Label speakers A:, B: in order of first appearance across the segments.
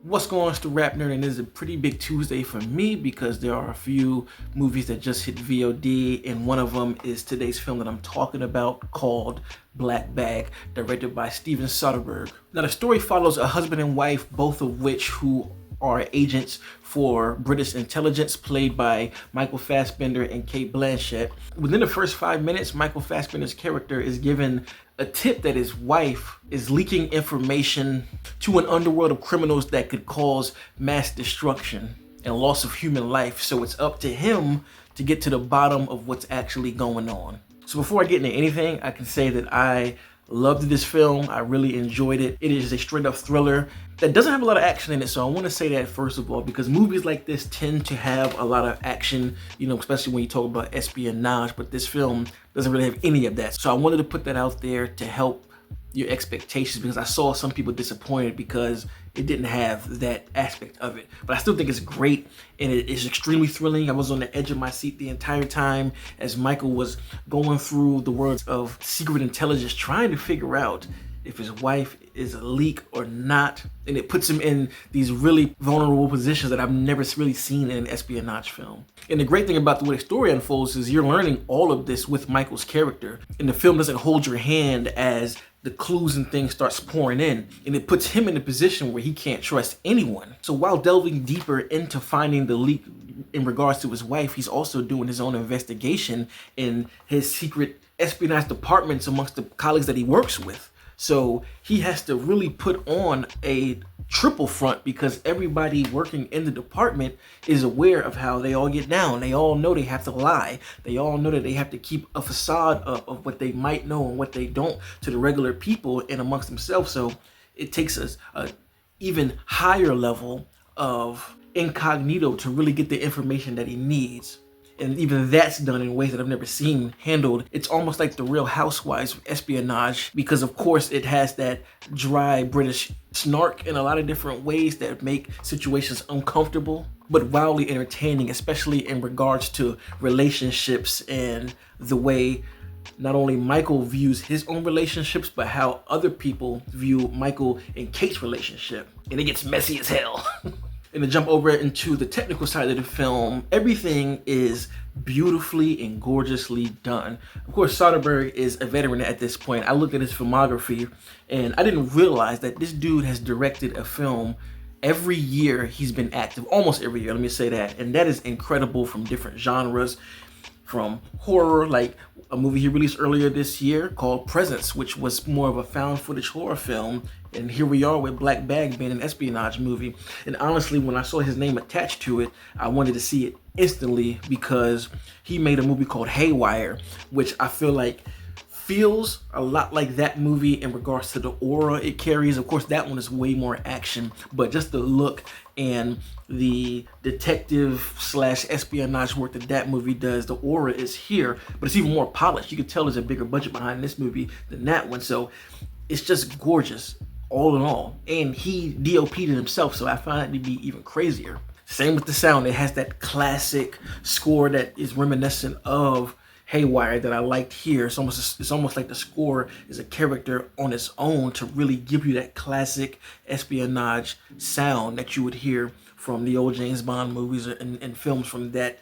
A: What's going on, it's the RapNerd, and this is a pretty big Tuesday for me because there are a few movies that just hit VOD, and one of them is today's film that I'm talking about called Black Bag, directed by Steven Soderbergh. Now, the story follows a husband and wife, both of which who are agents for British intelligence, played by Michael Fassbender and Cate Blanchett. Within the first 5 minutes, Michael Fassbender's character is given a tip that his wife is leaking information to an underworld of criminals that could cause mass destruction and loss of human life. So it's up to him to get to the bottom of what's actually going on. So before I get into anything, I can say that I loved this film. I really enjoyed it. It is a straight up thriller that doesn't have a lot of action in it. So I want to say that first of all, because movies like this tend to have a lot of action, you know, especially when you talk about espionage, but this film doesn't really have any of that. So I wanted to put that out there to help your expectations, because I saw some people disappointed because it didn't have that aspect of it. But I still think it's great, and it is extremely thrilling. I was on the edge of my seat the entire time as Michael was going through the worlds of secret intelligence, trying to figure out if his wife is a leak or not. And it puts him in these really vulnerable positions that I've never really seen in an espionage film. And the great thing about the way the story unfolds is you're learning all of this with Michael's character. And the film doesn't hold your hand as the clues and things starts pouring in. And it puts him in a position where he can't trust anyone. So while delving deeper into finding the leak in regards to his wife, he's also doing his own investigation in his secret espionage departments amongst the colleagues that he works with. So he has to really put on a triple front, because everybody working in the department is aware of how they all get down. They all know they have to lie. They all know that they have to keep a facade up of what they might know and what they don't to the regular people and amongst themselves. So it takes us a even higher level of incognito to really get the information that he needs. And even that's done in ways that I've never seen handled. It's almost like the Real Housewives of espionage, because of course it has that dry British snark in a lot of different ways that make situations uncomfortable, but wildly entertaining, especially in regards to relationships and the way not only Michael views his own relationships, but how other people view Michael and Kate's relationship. And it gets messy as hell. And to jump over into the technical side of the film, everything is beautifully and gorgeously done. Of course, Soderbergh is a veteran at this point. I looked at his filmography and I didn't realize that this dude has directed a film every year he's been active, almost every year, let me say that. And that is incredible, from different genres, from horror, like a movie he released earlier this year called Presence, which was more of a found footage horror film. And here we are with Black Bag being an espionage movie. And honestly, when I saw his name attached to it, I wanted to see it instantly, because he made a movie called Haywire, which I feel like feels a lot like that movie in regards to the aura it carries. Of course, that one is way more action, but just the look and the detective slash espionage work that that movie does, the aura is here, but it's even more polished. You can tell there's a bigger budget behind this movie than that one. So it's just gorgeous all in all. And he DOP'd it himself, so I find it to be even crazier. Same with the sound. It has that classic score that is reminiscent of Haywire that I liked here. It's almost like the score is a character on its own to really give you that classic espionage sound that you would hear from the old James Bond movies and films from that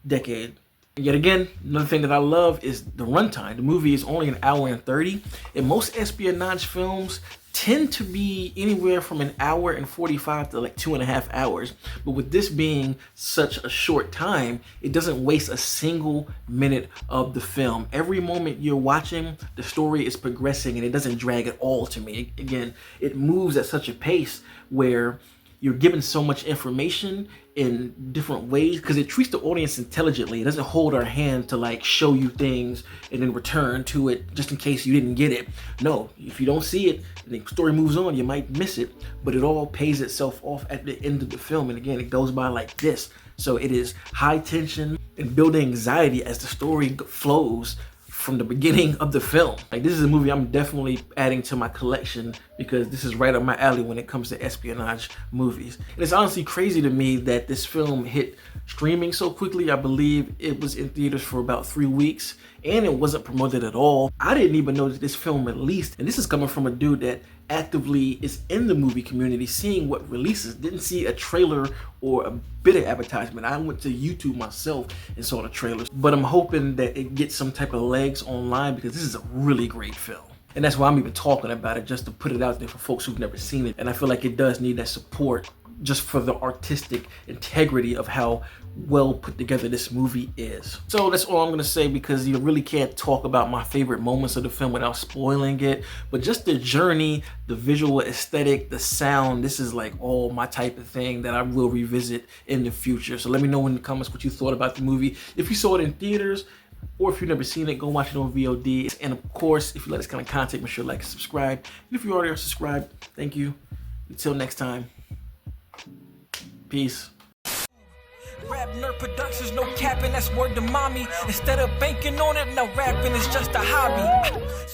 A: decade. And yet again, another thing that I love is the runtime. The movie is only 1:30, and most espionage films tend to be anywhere from 1:45 to like 2.5 hours. But with this being such a short time, it doesn't waste a single minute of the film. Every moment you're watching, the story is progressing, and it doesn't drag at all to me. Again, it moves at such a pace where you're given so much information in different ways, because it treats the audience intelligently. It doesn't hold our hand to like show you things and then return to it just in case you didn't get it. No, if you don't see it and the story moves on, you might miss it, but it all pays itself off at the end of the film. And again, it goes by like this. So it is high tension and building anxiety as the story flows from the beginning of the film. Like, this is a movie I'm definitely adding to my collection, because this is right up my alley when it comes to espionage movies. And it's honestly crazy to me that this film hit streaming so quickly. I believe it was in theaters for about 3 weeks, and it wasn't promoted at all. I didn't even know that this film released, and this is coming from a dude that actively is in the movie community, seeing what releases. Didn't see a trailer or a bit of advertisement. I went to YouTube myself and saw the trailers, but I'm hoping that it gets some type of legs online because this is a really great film. And that's why I'm even talking about it, just to put it out there for folks who've never seen it. And I feel like it does need that support just for the artistic integrity of how well put together this movie is. So that's all I'm gonna say, because you really can't talk about my favorite moments of the film without spoiling it. But just the journey, the visual aesthetic, the sound, this is like all my type of thing that I will revisit in the future. So let me know in the comments what you thought about the movie. If you saw it in theaters, or if you've never seen it, go watch it on VOD. And of course, if you like this kind of content, make sure to like and subscribe. And if you already are subscribed, thank you. Until next time, peace. RapNerd Productions, no capping, that's word to mommy. Instead of banking on it, now rapping is just a hobby.